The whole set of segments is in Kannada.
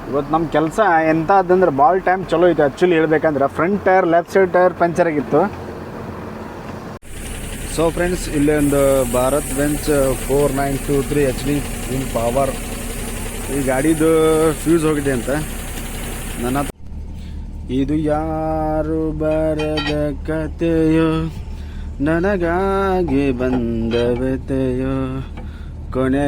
ಇವತ್ತು ನಮ್ಮ ಕೆಲಸ ಎಂಥದ್ದಂದ್ರೆ ಭಾಳ ಟೈಮ್ ಚಲೋ ಐತೆ ಆ್ಯಕ್ಚುಲಿ ಹೇಳ್ಬೇಕಂದ್ರೆ front tyre left side tyre puncture ಆಗಿತ್ತು. ಸೊ ಫ್ರೆಂಡ್ಸ್, ಇಲ್ಲಿ ಒಂದು Bharat bench 4923 HD in power ಈ ಗಾಡಿದು ಫ್ಯೂಸ್ ಹೋಗಿದೆ ಅಂತ ನನ್ನ. ಇದು ಯಾರು ಬರದ ಕತೆಯೋ, ನನಗಾಗಿ ಬಂದ ವ್ಯತೆಯೋ ಕೊನೆ.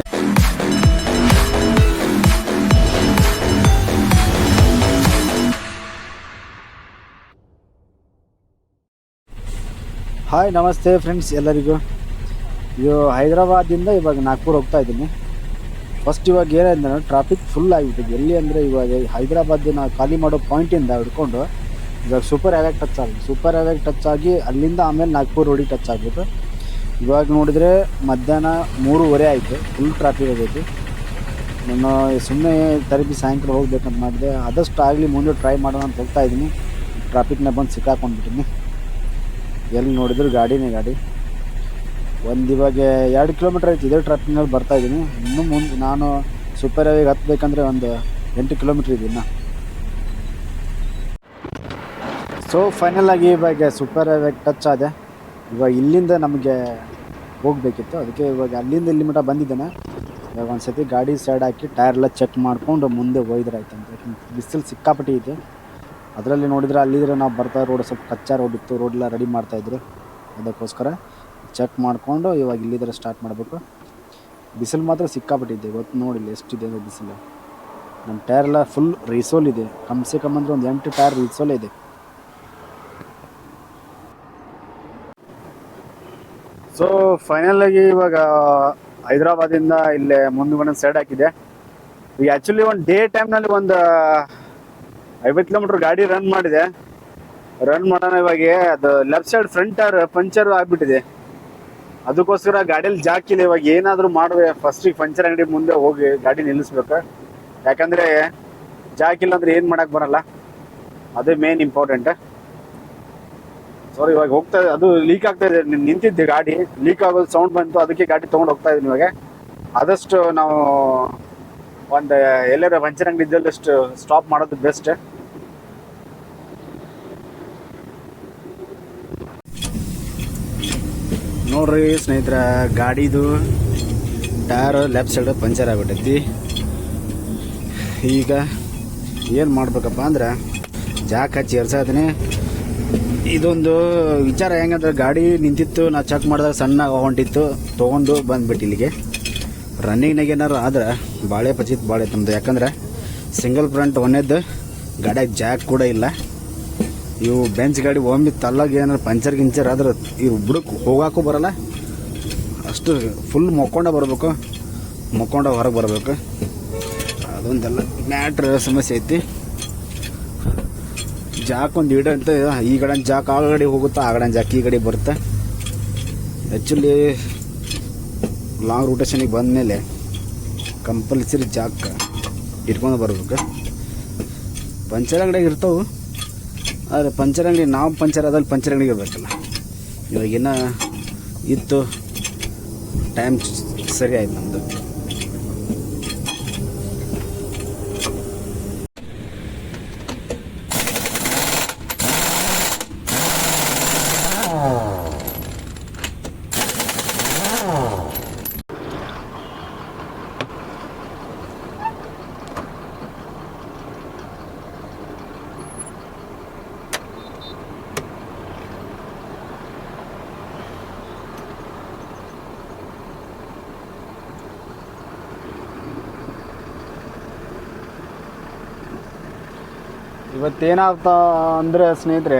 ಹಾಯ್, ನಮಸ್ತೆ ಫ್ರೆಂಡ್ಸ್ ಎಲ್ಲರಿಗೂ. ಇದು ಹೈದರಾಬಾದಿಂದ ಇವಾಗ ನಾಗ್ಪುರ್ ಹೋಗ್ತಾ ಇದ್ದೀನಿ. ಫಸ್ಟ್ ಇವಾಗ ಏನಂದ್ರೆ ಟ್ರಾಫಿಕ್ ಫುಲ್ ಆಗಿಬಿಟ್ಟಿದೆ. ಎಲ್ಲಿ ಅಂದರೆ ಇವಾಗ ಹೈದರಾಬಾದ್ ನಾವು ಖಾಲಿ ಮಾಡೋ ಪಾಯಿಂಟಿಂದ ಹಿಡ್ಕೊಂಡು ಇವಾಗ ಸೂಪರ್ ಹೈವೇಗೆ ಟಚ್ ಆಗಿದೆ. ಸೂಪರ್ ಹೈವೇಗೆ ಟಚ್ ಆಗಿ ಅಲ್ಲಿಂದ ಆಮೇಲೆ ನಾಗ್ಪುರ್ ರೋಡಿಗೆ ಟಚ್ ಆಗಿಬಿಟ್ಟು ಇವಾಗ ನೋಡಿದ್ರೆ ಮಧ್ಯಾಹ್ನ 3:30 ಆಯಿತು. ಫುಲ್ ಟ್ರಾಫಿಕ್ ಆಗೈತಿ. ನಾನು ಸುಮ್ಮನೆ ತರಬಿ ಸಾಯಂಕಾಲ ಹೋಗ್ಬೇಕಂತ ಮಾಡಿದೆ. ಆದಷ್ಟು ಆಗಲಿ ಮುಂದೆ ಟ್ರೈ ಮಾಡೋಣ ಅಂತ ಹೋಗ್ತಾ ಇದ್ದೀನಿ. ಟ್ರಾಫಿಕ್ನ ಬಂದು ಸಿಕ್ಕಾಕೊಂಡ್ಬಿಟ್ಟಿನಿ. ಎಲ್ಲಿ ನೋಡಿದ್ರು ಗಾಡಿನೇ ಗಾಡಿ. ಇವಾಗ 2 ಕಿಲೋಮೀಟ್ರ್ ಆಯ್ತು ಇದೇ ಟ್ರಾಫಿಕ್ನಲ್ಲಿ ಬರ್ತಾಯಿದ್ದೀನಿ. ಇನ್ನೂ ಮುಂದೆ ನಾನು ಸೂಪರ್ ಹೈವೇಗೆ ಹತ್ತಬೇಕಂದ್ರೆ ಒಂದು 8 ಕಿಲೋಮೀಟ್ರ್ ಇದೀನಿ. ಸೊ ಫೈನಲ್ ಆಗಿ ಇವಾಗ ಸೂಪರ್ ಹೈವೇಗೆ ಟಚ್ ಆದೆ. ಇವಾಗ ಇಲ್ಲಿಂದ ನಮಗೆ ಹೋಗಬೇಕಿತ್ತು, ಅದಕ್ಕೆ ಇವಾಗ ಅಲ್ಲಿಂದ ಇಲ್ಲಿ ಮಟ್ಟ ಬಂದಿದ್ದೇನೆ. ಇವಾಗ ಒಂದು ಸತಿ ಗಾಡಿ ಸೈಡ್ ಹಾಕಿ ಟೈರ್ ಎಲ್ಲ ಚೆಕ್ ಮಾಡಿಕೊಂಡು ಮುಂದೆ ಹೋಯ್ದ್ರಾಯ್ತು ಅಂತ. ಬಿಸಿಲು ಸಿಕ್ಕಾಪಟ್ಟಿ ಇದೆ. ಅದರಲ್ಲಿ ನೋಡಿದರೆ ಅಲ್ಲಿದ್ರೆ ನಾವು ಬರ್ತಾ ರೋಡ್ ಸ್ವಲ್ಪ ಕಚ್ಚಾ ರೋಡ್ ಇತ್ತು, ರೋಡೆಲ್ಲ ರೆಡಿ ಮಾಡ್ತಾಯಿದ್ರು. ಅದಕ್ಕೋಸ್ಕರ ಚೆಕ್ ಮಾಡಿಕೊಂಡು ಇವಾಗ ಇಲ್ಲಿದ್ರೆ ಸ್ಟಾರ್ಟ್ ಮಾಡಬೇಕು. ಬಿಸಿಲು ಮಾತ್ರ ಸಿಕ್ಕಾಪಟ್ಟಿದೆ ಇವತ್ತು. ನೋಡಿಲ್ಲ ಎಷ್ಟಿದೆ ಅಂದರೆ ಬಿಸಿಲು. ನಮ್ಮ ಟೈರ್ ಎಲ್ಲ ಫುಲ್ ರೀಸೋಲ್ ಇದೆ. ಕಮ್ಸೆ ಕಮ್ ಅಂದರೆ ಒಂದು 8 ಟೈರ್ ರೀಸೋಲೇ ಇದೆ. ಸೊ ಫೈನಲಾಗಿ ಇವಾಗ ಹೈದರಾಬಾದಿಂದ ಇಲ್ಲೇ ಮುಂದೆ ಸೈಡ್ ಹಾಕಿದೆ. ಈಗ ಆ್ಯಕ್ಚುಲಿ ಒಂದು ಡೇ ಟೈಮ್ನಲ್ಲಿ ಒಂದು 50 ಕಿಲೋಮೀಟ್ರ್ ಗಾಡಿ ರನ್ ಮಾಡಿದೆ. ರನ್ ಮಾಡೋಣ ಇವಾಗ ಅದು left side front tyre puncture ಆಗಿಬಿಟ್ಟಿದೆ. ಅದಕ್ಕೋಸ್ಕರ ಗಾಡಿಯಲ್ಲಿ ಜಾಕಿಲ್ಲ. ಇವಾಗ ಏನಾದರೂ ಮಾಡುವೆ, ಫಸ್ಟಿಗೆ ಪಂಚರ್ ಅಂಗಡಿ ಮುಂದೆ ಹೋಗಿ ಗಾಡಿ ನಿಲ್ಲಿಸ್ಬೇಕು. ಯಾಕಂದರೆ ಜಾಕಿಲ್ಲ ಅಂದರೆ ಏನು ಮಾಡೋಕ್ಕೆ ಬರಲ್ಲ. ಅದೇ ಮೇನ್ ಇಂಪಾರ್ಟೆಂಟ್. ಸಾರಿ, ಇವಾಗ ಹೋಗ್ತಾ ಇದೆ, ಅದು ಲೀಕ್ ಆಗ್ತಾ ಇದೆ. ನಿಂತಿದ್ದೆ ಗಾಡಿ, ಲೀಕ್ ಆಗೋದು ಸೌಂಡ್ ಬಂತು, ಅದಕ್ಕೆ ಗಾಡಿ ತೊಗೊಂಡು ಹೋಗ್ತಾ ಇದ್ದೀನಿ. ಇವಾಗ ಆದಷ್ಟು ನಾವು ಒಂದು ಎಲ್ಲರ ಪಂಚರ್ ಅಂಗಡಿ ಇದ್ದಲ್ಲಷ್ಟು ಸ್ಟಾಪ್ ಮಾಡೋದು ಬೆಸ್ಟ್. ನೋಡ್ರಿ ಸ್ನೇಹಿತರ, ಗಾಡಿದು ಟೈರ್ ಲೆಫ್ಟ್ ಸೈಡ್ ಪಂಚರ್ ಆಗ್ಬಿಟ್ಟೈತಿ. ಈಗ ಏನು ಮಾಡ್ಬೇಕಪ್ಪ ಅಂದ್ರೆ ಜಾಕ್ ಹಚ್ಚಿ ಎರ್ಸಾತೀನಿ. ಇದೊಂದು ವಿಚಾರ ಹೆಂಗಂದ್ರೆ ಗಾಡಿ ನಿಂತಿತ್ತು, ನಾ ಚೆಕ್ ಮಾಡಿದಾಗ ಸಣ್ಣ ಹೊಂಟಿತ್ತು, ತೊಗೊಂಡು ಬಂದ್ಬಿಟ್ಟು ಇಲ್ಲಿಗೆ ರನ್ನಿಂಗ್ನಾಗ ಏನಾರು ಆದ್ರೆ ಭಾಳ ನಮ್ಮದು. ಯಾಕಂದ್ರೆ ಸಿಂಗಲ್ ಫ್ರಂಟ್ ಒಂದೇದ್ದು ಗಾಡಿಯಾಗ ಜಾಕ್ ಕೂಡ ಇಲ್ಲ. ಇವು ಬೆಂಚ್ ಗಾಡಿ ಒಮ್ಮೆ ತಲ್ಲಾಗ ಏನಾರು ಪಂಚರ್ ಗಿಂಚರ್ ಆದ್ರೆ ಇವು ಬುಡಕ್ಕೆ ಹೋಗಾಕು ಬರಲ್ಲ. ಅಷ್ಟು ಫುಲ್ ಮೊಕ್ಕೊಂಡ ಬರಬೇಕು, ಮೊಕ್ಕೊಂಡ ಹೊರಗೆ ಬರಬೇಕು. ಅದೊಂದೆಲ್ಲ ಮ್ಯಾಟ್ರ್ ಸಮಸ್ಯೆ ಐತಿ. ಜಾಕ್ ಒಂದು ಇಡ ಅಂತ, ಈ ಕಡೆ ಜಾಕ್ ಆ ಕಡೆ ಹೋಗುತ್ತಾ, ಆ ಕಡೆ ಜಾಕ್ ಈ ಕಡೆ ಬರುತ್ತೆ. ಆ್ಯಕ್ಚುಲಿ ಲಾಂಗ್ ರೂಟೇಷನಿಗೆ ಬಂದಮೇಲೆ ಕಂಪಲ್ಸರಿ ಜಾಕ್ ಇಟ್ಕೊಂಡು ಬರಬೇಕು. ಪಂಚರ್ ಅಂಗಡಿಯಾಗ ಇರ್ತಾವೆ, ಆದರೆ ಪಂಚರ್ ಅಂಗಡಿ ನಾವು ಪಂಚರ್ ಆದಲ್ಲಿ ಪಂಚರ್ ಅಂಗಡಿಗೆ ಇರಬೇಕಲ್ಲ. ಇವಾಗೇನ ಇತ್ತು, ಟೈಮ್ ಸರಿ ಆಯ್ತು ನಮ್ಮದು. ಇವತ್ತೇನಾಗ್ತಾ ಅಂದರೆ ಸ್ನೇಹಿತರೆ,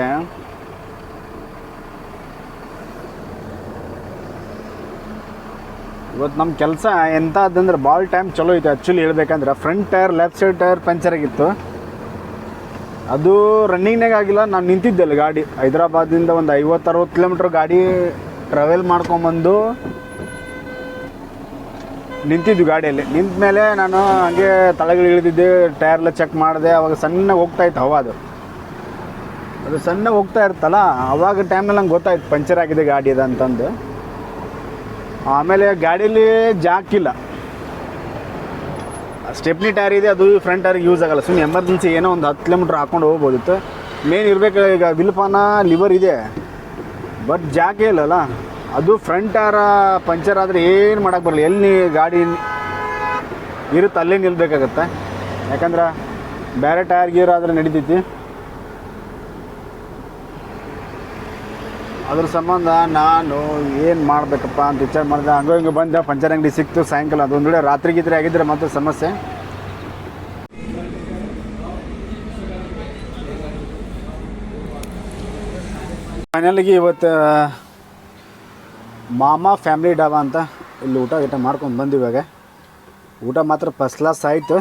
ಇವತ್ತು ನಮ್ಮ ಕೆಲಸ ಎಂಥದ್ದಂದ್ರೆ ಭಾಳ ಟೈಮ್ ಚಲೋ ಐತೆ ಆ್ಯಕ್ಚುಲಿ ಹೇಳ್ಬೇಕಂದ್ರೆ. Front tyre left side tyre puncture ಆಗಿತ್ತು. ಅದು ರನ್ನಿಂಗ್ನಾಗ ಆಗಿಲ್ಲ. ನಾನು ನಿಂತಿದ್ದೆಲ್ಲ ಗಾಡಿ ಹೈದರಾಬಾದಿಂದ ಒಂದು 50-60 ಕಿಲೋಮೀಟ್ರ್ ಗಾಡಿ ಟ್ರಾವೆಲ್ ಮಾಡ್ಕೊಂಬಂದು ನಿಂತಿದ್ದು ಗಾಡಿಯಲ್ಲಿ. ನಿಂತ ಮೇಲೆ ನಾನು ಹಾಗೆ ತಳಗಳು ಇಳಿದಿದ್ದೆ, ಟೈರ್ಲ ಚೆಕ್ ಮಾಡಿದೆ. ಅವಾಗ ಸಣ್ಣ ಹೋಗ್ತಾಯಿತ್ತು ಹವಾ, ಅದು ಸಣ್ಣ ಹೋಗ್ತಾ ಇರ್ತಲ್ಲ, ಅವಾಗ ಟೈಮ್ನಲ್ಲಿ ನಂಗೆ ಗೊತ್ತಾಯ್ತು ಪಂಚರ್ ಆಗಿದೆ ಗಾಡಿ ಅದು ಅಂತಂದು. ಆಮೇಲೆ ಗಾಡೀಲಿ ಜಾಕ್ ಇಲ್ಲ, ಸ್ಟೆಪ್ನಿ ಟೈರ್ ಇದೆ, ಅದು ಫ್ರಂಟ್ ಟೈರಿಗೆ ಯೂಸ್ ಆಗಲ್ಲ. ಸುಮ್ಮನೆ ಎಮರ್ಜೆನ್ಸಿ ಏನೋ ಒಂದು 10 ಕಿಲೋಮೀಟ್ರ್ ಹಾಕ್ಕೊಂಡು ಹೋಗ್ಬೋದಿತ್ತು. ಮೇನ್ ಇರಬೇಕು ಈಗ ವಿಲ್ಪಾನ ಲಿವರ್ ಇದೆ, ಬಟ್ ಜಾಕೆ ಇಲ್ಲಲ್ಲ. ಅದು ಫ್ರಂಟ್ ಟೈರ ಪಂಚರ್ ಆದರೆ ಏನು ಮಾಡೋಕ್ಕೆ ಬರಲ್ಲ. ಎಲ್ಲಿ ಗಾಡಿ ಇರುತ್ತೆ ಅಲ್ಲೇ ನಿಲ್ಬೇಕಾಗತ್ತೆ. ಯಾಕಂದ್ರೆ ಬೇರೆ ಟೈರ್ ಗೀರ್ ಆದರೆ ನಡೀತೈತಿ. ಅದ್ರ ಸಂಬಂಧ ನಾನು ಏನು ಮಾಡಬೇಕಪ್ಪ ಅಂತ ವಿಚಾರ ಮಾಡಿದೆ. ಹಂಗೋ ಹಿಂಗೆ ಬಂದೆ, ಪಂಚರ್ ಅಂಗಡಿ ಸಿಕ್ತು ಸಾಯಂಕಾಲ. ಅದೊಂದು ವೇಳೆ ರಾತ್ರಿ ಗೀತ್ರಿ ಆಗಿದ್ದರೆ ಮತ್ತೆ ಸಮಸ್ಯೆ. ಫೈನಲಿಗೆ ಇವತ್ತು ಮಾಮಾ ಫ್ಯಾಮಿಲಿ ಡಾಬಾ ಅಂತ ಇಲ್ಲಿ ಊಟ ಮಾಡ್ಕೊಂಡು ಬಂದು. ಇವಾಗ ಊಟ ಮಾತ್ರ ಫಸ್ಟ್ ಕ್ಲಾಸ್ ಆಯಿತು.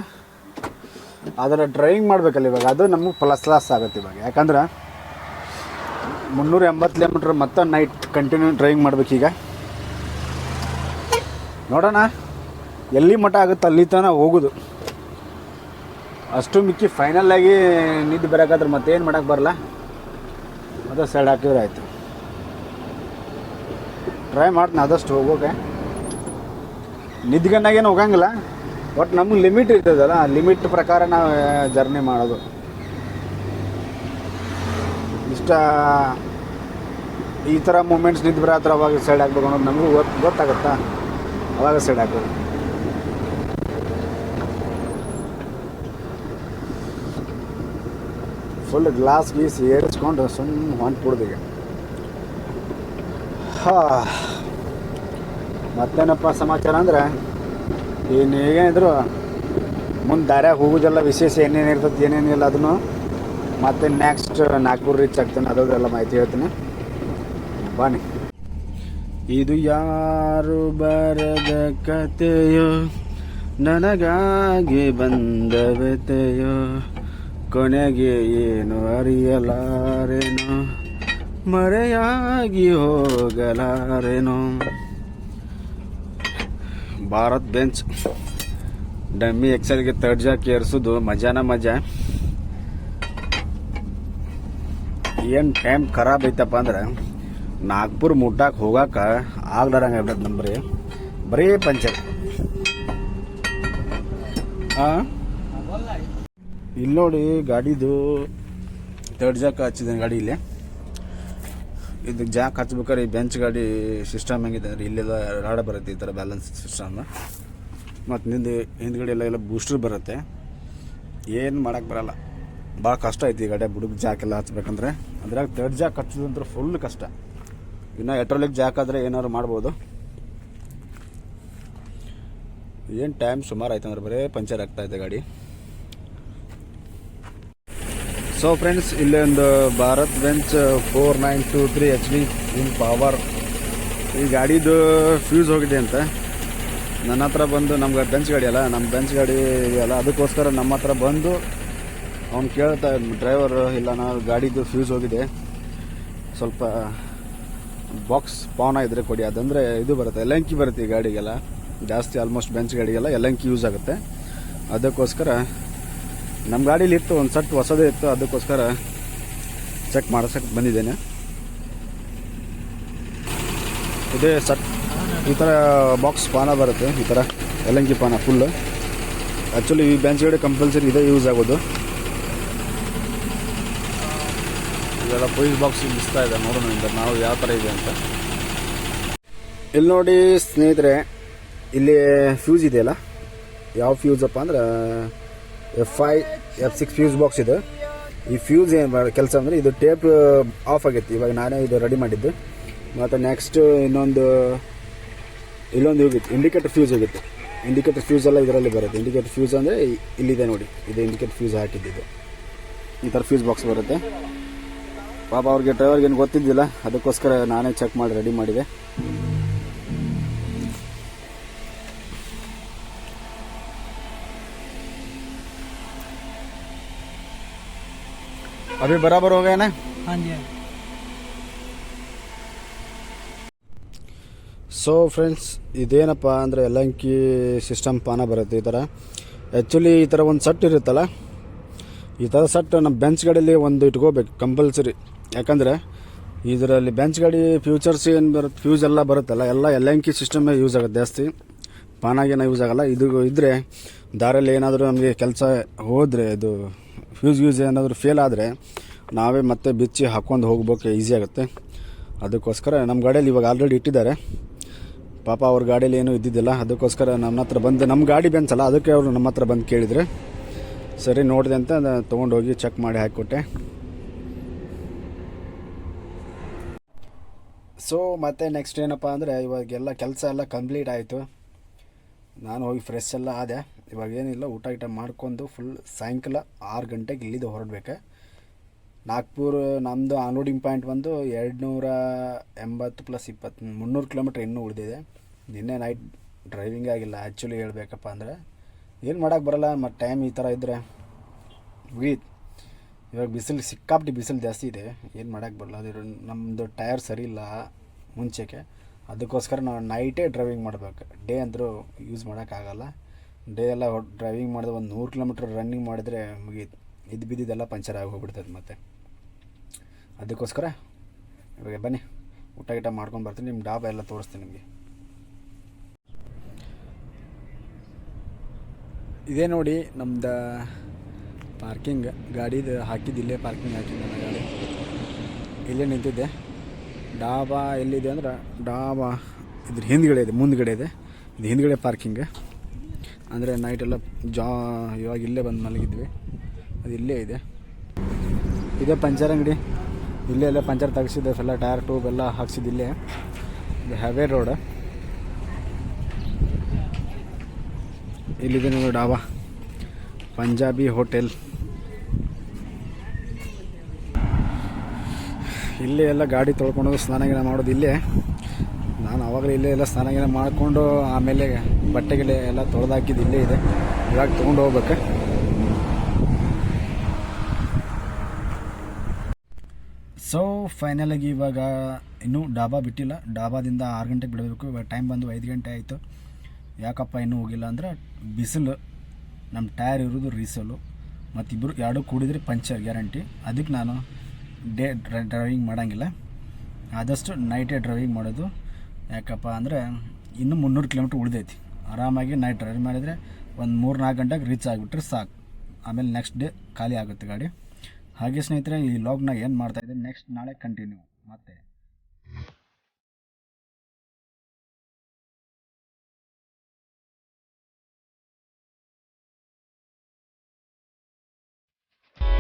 ಆದರೆ ಡ್ರೈವಿಂಗ್ ಮಾಡಬೇಕಲ್ಲ ಇವಾಗ, ಅದು ನಮಗೆ ಫಸ್ಟ್ ಕ್ಲಾಸ್ ಆಗುತ್ತೆ ಇವಾಗ. ಯಾಕಂದ್ರೆ 380 ಕಿಲೋಮೀಟ್ರ್ ಮತ್ತೆ ನೈಟ್ ಕಂಟಿನ್ಯೂ ಡ್ರೈವಿಂಗ್ ಮಾಡ್ಬೇಕೀಗ. ನೋಡೋಣ ಎಲ್ಲಿ ಮಠ ಆಗುತ್ತೆ ಅಲ್ಲಿ ತನಕ ಹೋಗೋದು. ಅಷ್ಟು ಮಿಕ್ಕಿ ಫೈನಲ್ಲಾಗಿ ನಿದ್ದೆ ಬರೋಕ್ಕಾದ್ರೆ ಮತ್ತೇನು ಮಾಡೋಕ್ಕೆ ಬರಲ್ಲ, ಮತ್ತೆ ಸೈಡ್ ಹಾಕಿದ್ರೆ ಆಯಿತು. ಟ್ರೈ ಮಾಡ್ತೀನಿ ಆದಷ್ಟು ಹೋಗೋಕೆ. ನಿದ್ಗಣ್ಣಾಗೇನು ಹೋಗಂಗಿಲ್ಲ, ಬಟ್ ನಮ್ಗೆ ಲಿಮಿಟ್ ಇರ್ತದಲ್ಲ, ಆ ಲಿಮಿಟ್ ಪ್ರಕಾರ ನಾವು ಜರ್ನಿ ಮಾಡೋದು. ಇಷ್ಟ ಈ ಥರ ಮೂಮೆಂಟ್ಸ್ ನಿಂತು ಬರೋ ಹತ್ರ ಅವಾಗ ಸೈಡ್ ಹಾಕ್ಬೇಕು ಅನ್ನೋದು ನಮಗೂ ಗೊತ್ತಾಗುತ್ತಾ, ಅವಾಗ ಸೈಡ್ ಹಾಕೋದು. ಫುಲ್ ಗ್ಲಾಸ್ ಗೀಸ್ ಏರಿಸ್ಕೊಂಡು ಸುಮ್ಮನೆ ಹೊಂಟ್ಬಿಡ್ದು ಈಗ. ಮತ್ತೇನಪ್ಪ ಸಮಾಚಾರ ಅಂದರೆ, ಇನ್ನು ಹೇಗೇನಿದ್ರು ಮುಂದೆ ದಾರ್ಯಾಗ ಹೋಗೋದೆಲ್ಲ ವಿಶೇಷ ಏನೇನು ಇರ್ತದೆ ಏನೇನಿಲ್ಲ ಅದನ್ನು ಮತ್ತೆ ನೆಕ್ಸ್ಟ್ ನಾಗ್ಪುರ ರೀಚ್ ಆಗ್ತಾನೆ ಅದೆಲ್ಲ ಮಾಹಿತಿ ಹೇಳ್ತೀನಿ ಬನ್ನಿ. ಇದು ಯಾರು ಬರದ ಕತೆಯೋ, ನನಗಾಗಿ ಬಂದ ವ್ಯತೆಯೋ, ಕೊನೆಗೆ ಏನು ಅರಿಯಲಾರೇನೋ, ಮರೆಯಾಗಿ ಹೋಗಲಾರೇನೋ. ಭಾರತ್ ಬೆಂಚ್ ಡಮ್ಮಿ ಎಕ್ಸೆಲ್ಗೆ ಥರ್ಡ್ ಜಾಕ್ ಏರಿಸೋದು ಮಜಾನ ಮಜಾ. ಏನು ಟೈಮ್ ಖರಾಬ್ ಐತಪ್ಪ ಅಂದ್ರೆ ನಾಗ್ಪುರ್ ಮುಟ್ಟಾಕ ಹೋಗಾಕ ಆಗ್ಲಾರಂಗೆ ಆಗ್ಬಿಟ್ಟದ ನಂಬರಿ, ಬರೀ ಪಂಚರ್. ಇಲ್ಲಿ ನೋಡಿ ಗಾಡಿದು ಥರ್ಡ್ ಜಾಕ್ ಹಚ್ಚಿದ್ದಾನೆ ಗಾಡಿ ಇಲ್ಲಿ. ಇದು ಜಾಕ್ ಹಚ್ಬೇಕಾದ್ರೆ ಈ ಬೆಂಚ್ ಗಾಡಿ ಸಿಸ್ಟಮ್ ಹೆಂಗಿದೆ ಅಂದರೆ ಇಲ್ಲೆಲ್ಲ ರಾಡ ಬರುತ್ತೆ, ಈ ಥರ ಬ್ಯಾಲೆನ್ಸ್ ಸಿಸ್ಟಮ್. ಮತ್ತು ಹಿಂದ್ಗಡೆ ಎಲ್ಲ ಬೂಸ್ಟರ್ ಬರುತ್ತೆ. ಏನು ಮಾಡೋಕ್ಕೆ ಬರಲ್ಲ, ಭಾಳ ಕಷ್ಟ ಐತಿ ಈ ಗಾಡಿ ಬುಡುಗ್ ಜಾಕ್ ಎಲ್ಲ ಹಚ್ಬೇಕಂದ್ರೆ. ಅದ್ರಾಗ ಥರ್ಡ್ ಜಾಕ್ ಹಚ್ಚೋದಂದ್ರೆ ಫುಲ್ ಕಷ್ಟ. ಇನ್ನು ಎಟ್ರೋಲಿಕ್ ಜಾಕ್ ಆದರೆ ಏನಾದ್ರು ಮಾಡ್ಬೋದು. ಏನು ಟೈಮ್ ಸುಮಾರು ಆಯ್ತು ಅಂದ್ರೆ ಬರೀ ಪಂಚರ್ ಆಗ್ತಾಯಿದೆ ಗಾಡಿ. ಸೊ ಫ್ರೆಂಡ್ಸ್, ಇಲ್ಲೇ ಒಂದು Bharat bench 4923 HD in power. ಈ ಗಾಡಿದು ಫ್ಯೂಸ್ ಹೋಗಿದೆ ಅಂತ ನನ್ನ ಹತ್ರ ಬಂದು, ನಮ್ಗೆ ಬೆಂಚ್ ಗಾಡಿ ಅಲ್ಲ, ನಮ್ಮ ಬೆಂಚ್ ಗಾಡಿ ಇದೆಯಲ್ಲ, ಅದಕ್ಕೋಸ್ಕರ ನಮ್ಮ ಹತ್ರ ಬಂದು ಅವ್ನು ಕೇಳ್ತಾ ಡ್ರೈವರ್, ಇಲ್ಲ ನಾವು ಗಾಡಿದು ಫ್ಯೂಸ್ ಹೋಗಿದೆ, ಸ್ವಲ್ಪ ಬಾಕ್ಸ್ ಪಾವನ ಇದ್ರೆ ಕೊಡಿ. ಅದಂದರೆ ಇದು ಬರುತ್ತೆ, ಯಲಂಕಿ ಬರುತ್ತೆ ಈ ಗಾಡಿಗೆಲ್ಲ ಜಾಸ್ತಿ, ಆಲ್ಮೋಸ್ಟ್ ಬೆಂಚ್ ಗಾಡಿಗೆಲ್ಲ ಯಲಂಕಿ ಯೂಸ್ ಆಗುತ್ತೆ. ಅದಕ್ಕೋಸ್ಕರ ನಮ್ಮ ಗಾಡೀಲಿ ಇತ್ತು, ಒಂದು ಸಟ್ ಹೊಸದೇ ಇತ್ತು, ಅದಕ್ಕೋಸ್ಕರ ಚೆಕ್ ಮಾಡ್ಸಕ್ಕೆ ಬಂದಿದ್ದೇನೆ. ಇದೇ ಸಟ್ ಈ ಥರ ಬಾಕ್ಸ್ ಪಾನ ಬರುತ್ತೆ, ಈ ಥರ ಯಲಂಕಿ ಪಾನ ಫುಲ್ಲು. ಆ್ಯಕ್ಚುಲಿ ಈ ಬೆಂಚ್ ಗಾಡಿ ಕಂಪಲ್ಸರಿ ಇದೇ ಯೂಸ್ ಆಗೋದು. ಇದೆಲ್ಲ ಪೊಲೀಸ್ ಬಾಕ್ಸ್ ಬಿಸ್ತಾ ಇದೆ, ನೋಡೋಣ ನಾವು ಯಾವ ಥರ ಇದೆ ಅಂತ. ಇಲ್ಲಿ ನೋಡಿ ಸ್ನೇಹಿತರೆ, ಇಲ್ಲಿ ಫ್ಯೂಸ್ ಇದೆಯಲ್ಲ, ಯಾವ ಫ್ಯೂಸಪ್ಪ ಅಂದ್ರೆ F5 F6 ಫ್ಯೂಸ್ ಬಾಕ್ಸ್ ಇದೆ. ಈ ಫ್ಯೂಸ್ ಏನು ಕೆಲಸ ಅಂದರೆ, ಇದು ಟೇಪ್ ಆಫ್ ಆಗೈತಿ, ಇವಾಗ ನಾನೇ ಇದು ರೆಡಿ ಮಾಡಿದ್ದು. ಮತ್ತು ನೆಕ್ಸ್ಟ್ ಇಲ್ಲೊಂದು ಹೋಗಿತ್ತು, ಇಂಡಿಕೇಟರ್ ಫ್ಯೂಸ್ ಹೋಗಿತ್ತು. ಇಂಡಿಕೇಟರ್ ಫ್ಯೂಸ್ ಎಲ್ಲ ಇದರಲ್ಲಿ ಬರುತ್ತೆ. ಇಂಡಿಕೇಟರ್ ಫ್ಯೂಸ್ ಅಂದರೆ ಇಲ್ಲಿದೆ ನೋಡಿ, ಇದು ಇಂಡಿಕೇಟರ್ ಫ್ಯೂಸ್ ಹಾಕಿದ್ದು. ಈ ಥರ ಫ್ಯೂಸ್ ಬಾಕ್ಸ್ ಬರುತ್ತೆ. ಪಾಪ ಅವ್ರಿಗೆ ಡ್ರೈವರ್ಗೆ ಏನು ಗೊತ್ತಿದ್ದಿಲ್ಲ, ಅದಕ್ಕೋಸ್ಕರ ನಾನೇ ಚೆಕ್ ಮಾಡಿ ರೆಡಿ ಮಾಡಿದೆ. अभी बराबर हो गया ना? हाँ जी। ಸೊ ಫ್ರೆಂಡ್ಸ್, ಇದೇನಪ್ಪ ಅಂದರೆ ಯಲಂಕಿ ಸಿಸ್ಟಮ್ ಪಾನ ಬರುತ್ತೆ ಈ ಥರ. ಆ್ಯಕ್ಚುಲಿ ಈ ಥರ ಒಂದು ಸಟ್ ಇರುತ್ತಲ್ಲ, ಈ ಥರ ಸಟ್ ನಮ್ಮ ಬೆಂಚ್ ಗಾಡೀಲಿ ಒಂದು ಇಟ್ಕೋಬೇಕು ಕಂಪಲ್ಸರಿ. ಯಾಕಂದರೆ ಇದರಲ್ಲಿ ಬೆಂಚ್ ಗಾಡಿ ಫ್ಯೂಚರ್ಸ್ ಏನು ಬರುತ್ತೆ, ಫ್ಯೂಸ್ ಎಲ್ಲ ಬರುತ್ತಲ್ಲ, ಎಲ್ಲ ಯಲಂಕಿ ಸಿಸ್ಟಮೇ ಯೂಸ್ ಆಗುತ್ತೆ ಜಾಸ್ತಿ, ಪಾನಾಗೇನ ಯೂಸ್ ಆಗೋಲ್ಲ. ಇದು ಇದ್ದರೆ ದಾರಿಯಲ್ಲಿ ಏನಾದರೂ ನಮಗೆ ಕೆಲಸ ಹೋದರೆ ಇದು ಫ್ಯೂಸ್ ಏನಾದರೂ ಫೇಲ್ ಆದರೆ ನಾವೇ ಮತ್ತೆ ಬಿಚ್ಚಿ ಹಾಕ್ಕೊಂಡು ಹೋಗ್ಬೇಕು, ಈಸಿ ಆಗುತ್ತೆ. ಅದಕ್ಕೋಸ್ಕರ ನಮ್ಮ ಗಾಡಿಯಲ್ಲಿ ಇವಾಗ ಆಲ್ರೆಡಿ ಇಟ್ಟಿದ್ದಾರೆ. ಪಾಪ ಅವ್ರ ಗಾಡಿಯಲ್ಲಿ ಏನೂ ಇದ್ದಿದ್ದಿಲ್ಲ, ಅದಕ್ಕೋಸ್ಕರ ನಮ್ಮ ಹತ್ರ ಬಂದು, ನಮ್ಮ ಗಾಡಿ ಬೆನ್ಸಲ್ಲ, ಅದಕ್ಕೆ ಅವರು ನಮ್ಮ ಹತ್ರ ಬಂದು ಕೇಳಿದರೆ ಸರಿ ನೋಡಿದೆ ಅಂತ ತೊಗೊಂಡೋಗಿ ಚೆಕ್ ಮಾಡಿ ಹಾಕಿಕೊಟ್ಟೆ. ಸೊ ಮತ್ತು ನೆಕ್ಸ್ಟ್ ಏನಪ್ಪ ಅಂದರೆ ಇವಾಗೆಲ್ಲ ಕೆಲಸ ಎಲ್ಲ ಕಂಪ್ಲೀಟ್ ಆಯಿತು. ನಾನು ಹೋಗಿ ಫ್ರೆಶ್ ಎಲ್ಲ ಆದೆ. ಇವಾಗ ಏನಿಲ್ಲ, ಊಟ ಮಾಡ್ಕೊಂಡು ಫುಲ್ ಸಾಯಂಕಾಲ 6 ಗಂಟೆಗೆ ಇಲ್ಲಿದ್ದು ಹೊರಡ್ಬೇಕು. ನಾಗ್ಪುರ್ ನಮ್ಮದು ಅನ್ಲೋಡಿಂಗ್ ಪಾಯಿಂಟ್ ಬಂದು 280 + 20 300 ಕಿಲೋಮೀಟ್ರ್ ಇನ್ನೂ ಉಳಿದಿದೆ. ನಿನ್ನೆ ನೈಟ್ ಡ್ರೈವಿಂಗ್ ಆಗಿಲ್ಲ ಆ್ಯಕ್ಚುಲಿ ಹೇಳ್ಬೇಕಪ್ಪ ಅಂದರೆ. ಏನು ಮಾಡೋಕ್ಕೆ ಬರೋಲ್ಲ, ಮತ್ತು ಟೈಮ್ ಈ ಥರ ಇದ್ದರೆ ಮುಗೀತು. ಇವಾಗ ಬಿಸಿಲು ಸಿಕ್ಕಾಪಟ್ಟಿ ಬಿಸಿಲು ಜಾಸ್ತಿ ಇದೆ, ಏನು ಮಾಡೋಕ್ಕೆ ಬರಲ್ಲ. ಅದು ನಮ್ಮದು ಟೈರ್ ಸರಿ ಇಲ್ಲ ಮುಂಚೆಗೆ, ಅದಕ್ಕೋಸ್ಕರ ನಾವು ನೈಟೇ ಡ್ರೈವಿಂಗ್ ಮಾಡಬೇಕು. ಡೇ ಅಂದರೂ ಯೂಸ್ ಮಾಡೋಕ್ಕಾಗಲ್ಲ. ಡೇ ಎಲ್ಲ ಡ್ರೈವಿಂಗ್ ಮಾಡಿದ್ರೆ ಒಂದು 100 ಕಿಲೋಮೀಟ್ರ್ ರನ್ನಿಂಗ್ ಮಾಡಿದರೆ ಮುಗೀತು, ಬಿದ್ದಿದ್ದೆಲ್ಲ ಪಂಚರ್ ಆಗಿ ಹೋಗ್ಬಿಡ್ತದೆ ಮತ್ತೆ. ಅದಕ್ಕೋಸ್ಕರ ಇವಾಗ ಬನ್ನಿ ಊಟ ಮಾಡ್ಕೊಂಡು ಬರ್ತೀನಿ, ನಿಮ್ಮ ಡಾಬಾ ಎಲ್ಲ ತೋರಿಸ್ತೀನಿ ನಿಮಗೆ. ಇದೇ ನೋಡಿ ನಮ್ದು ಪಾರ್ಕಿಂಗ್. ಗಾಡಿದು ಹಾಕಿದ್ದಿಲ್ಲೇ ಪಾರ್ಕಿಂಗ್ ಹಾಕಿದ್ದೆ ನನ್ನ ಗಾಡಿ, ಇಲ್ಲೇ ನಿಂತಿದ್ದೆ. ಡಾಬಾ ಎಲ್ಲಿದೆ ಅಂದ್ರೆ ಡಾಬಾ ಇದ್ರ ಹಿಂದ್ಗಡೆ ಇದೆ, ಮುಂದ್ಗಡೆ ಇದೆ. ಇದು ಹಿಂದ್ಗಡೆ ಪಾರ್ಕಿಂಗ್. ಅಂದರೆ ನೈಟೆಲ್ಲ ಇವಾಗ ಇಲ್ಲೇ ಬಂದು ಮಲಗಿದ್ವಿ, ಅದು ಇಲ್ಲೇ ಇದೆ. ಇದೇ ಪಂಚರ್ ಅಂಗಡಿ, ಇಲ್ಲೇ ಎಲ್ಲ ಪಂಚರ್ ತೆಗೆಸಿದ್ದೆ, ಎಲ್ಲ ಟೈರ್ ಟ್ಯೂಬ್ ಎಲ್ಲ ಹಾಕ್ಸಿದ್ದಿಲ್ಲೇ. ಇದು ಹೈವೇ ರೋಡ್. ಇಲ್ಲಿದೆ ನೋಡಿ ಡಾಬಾ, ಪಂಜಾಬಿ ಹೋಟೆಲ್. ಇಲ್ಲೇ ಎಲ್ಲ ಗಾಡಿ ತೊಳ್ಕೊಂಡು ಸ್ನಾನ ಮಾಡೋದು ಇಲ್ಲೇ. ನಾನು ಆವಾಗಲೇ ಇಲ್ಲೇ ಎಲ್ಲ ಸ್ನಾನ ಮಾಡಿಕೊಂಡು ಆಮೇಲೆ ಬಟ್ಟೆಗಳು ಎಲ್ಲ ತೊಳೆದಾಕಿದ್ದು ಇಲ್ಲೇ ಇದೆ. ಇವಾಗ ತೊಗೊಂಡು ಹೋಗ್ಬೇಕು. ಸೊ ಫೈನಲಾಗಿ ಇವಾಗ ಇನ್ನೂ ಡಾಬಾ ಬಿಟ್ಟಿಲ್ಲ. ಡಾಬಾದಿಂದ 6 ಗಂಟೆಗೆ ಬಿಡಬೇಕು. ಇವಾಗ ಟೈಮ್ ಬಂದು 5 ಗಂಟೆ ಆಯಿತು. ಯಾಕಪ್ಪ ಇನ್ನೂ ಹೋಗಿಲ್ಲ ಅಂದರೆ ಬಿಸಿಲು, ನಮ್ಮ ಟೈರ್ ಇರೋದು ರೀಸೋಲು, ಮತ್ತು ಇಬ್ಬರು ಎರಡೂ ಕೂಡಿದ್ರೆ ಪಂಚರ್ ಗ್ಯಾರಂಟಿ. ಅದಕ್ಕೆ ನಾನು ಡೇ ಡ್ರೈವಿಂಗ್ ಮಾಡೋಂಗಿಲ್ಲ, ಆದಷ್ಟು ನೈಟೇ ಡ್ರೈವಿಂಗ್ ಮಾಡೋದು. ಯಾಕಪ್ಪ ಅಂದರೆ ಇನ್ನೂ 300 ಕಿಲೋಮೀಟ್ರ್ ಉಳಿದೈತಿ. ಆರಾಮಾಗಿ ನೈಟ್ ಡ್ರೈವ್ ಮಾಡಿದರೆ ಒಂದು 3-4 ಗಂಟೆಗೆ ರೀಚ್ ಆಗಿಬಿಟ್ರೆ ಸಾಕು. ಆಮೇಲೆ ನೆಕ್ಸ್ಟ್ ಡೇ ಖಾಲಿ ಆಗುತ್ತೆ ಗಾಡಿ. ಹಾಗೆ ಸ್ನೇಹಿತರೆ, ಈ ಲಾಗ್ನ ಏನು ಮಾಡ್ತಾಯಿದ್ದೆ ನೆಕ್ಸ್ಟ್ ನಾಳೆ ಕಂಟಿನ್ಯೂ ಮತ್ತೆ.